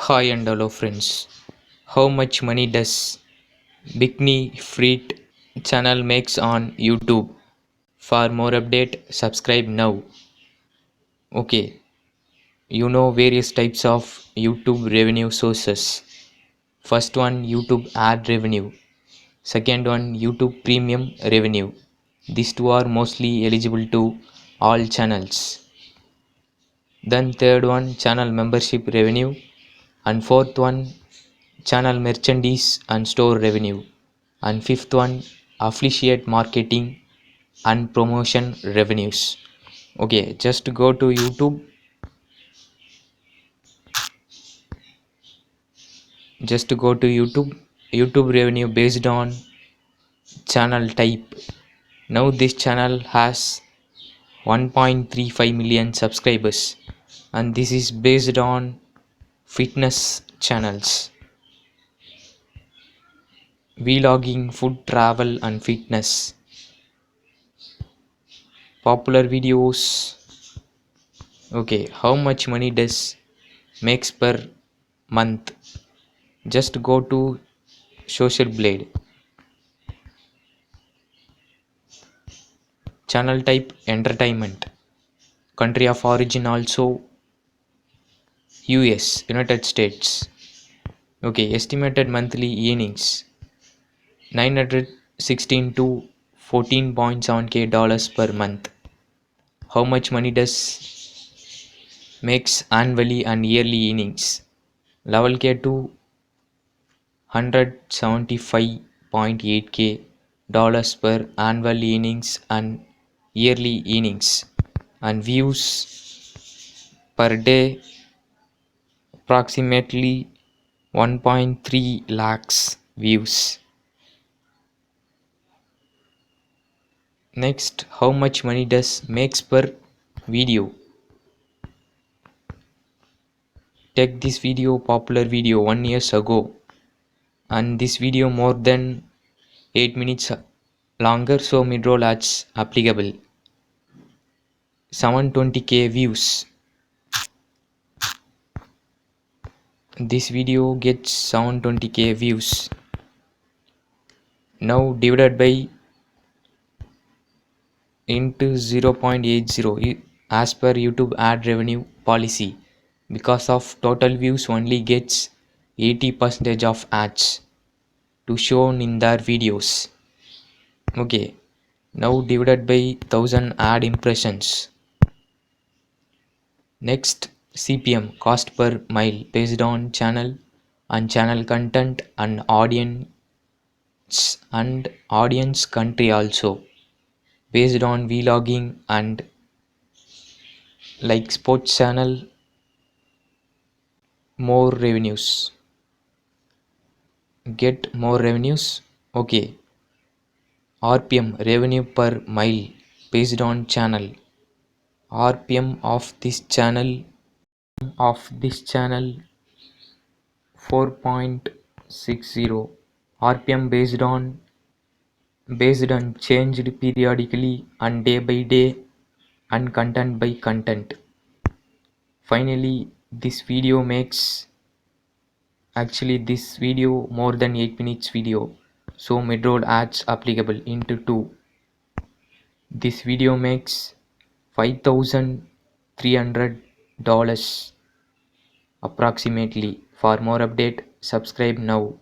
Hi and hello friends. How much money does bikini ifrit channel makes on YouTube? For more update, subscribe now. Okay, you know various types of YouTube revenue sources. First one, YouTube ad revenue. Second one, YouTube premium revenue. These two are mostly eligible to all channels. Then third one, channel membership revenue. And fourth one, channel merchandise and store revenue. And fifth one, affiliate marketing and promotion revenues. Okay, just go to YouTube revenue based on channel type. Now this channel has 1.35 million subscribers, and this is based on fitness channels, vlogging, food, travel and fitness. Popular videos. Okay, how much money does makes per month? Just go to social blade. Channel type entertainment. Country of origin also US, United States. Okay, estimated monthly earnings 916 to 14.7k dollars per month. How much money does makes annually and yearly earnings? Level K to 175.8k dollars per annual earnings and yearly earnings, and views per day approximately 1.3 lakhs views. Next, how much money does makes per video? Take this video, popular video 1 years ago, and this video more than 8 minutes longer, so mid-roll ads applicable. 720k views. This video gets 720k views. Now divided by into 0.80 as per YouTube ad revenue policy. Because of total views only gets 80% of ads to shown in their videos. Okay, now divided by 1000 ad impressions. Next, CPM, cost per mile, based on channel and channel content and audience country also, based on vlogging and like sports channel, more revenues, get more revenues. Okay, RPM, revenue per mile, based on channel. RPM of this channel 4.60. RPM based on changed periodically and day by day and content by content. Finally, this video makes this video more than 8 minutes video, so mid-roll ads applicable into 2. This video makes $5,300 approximately. For more update, subscribe now.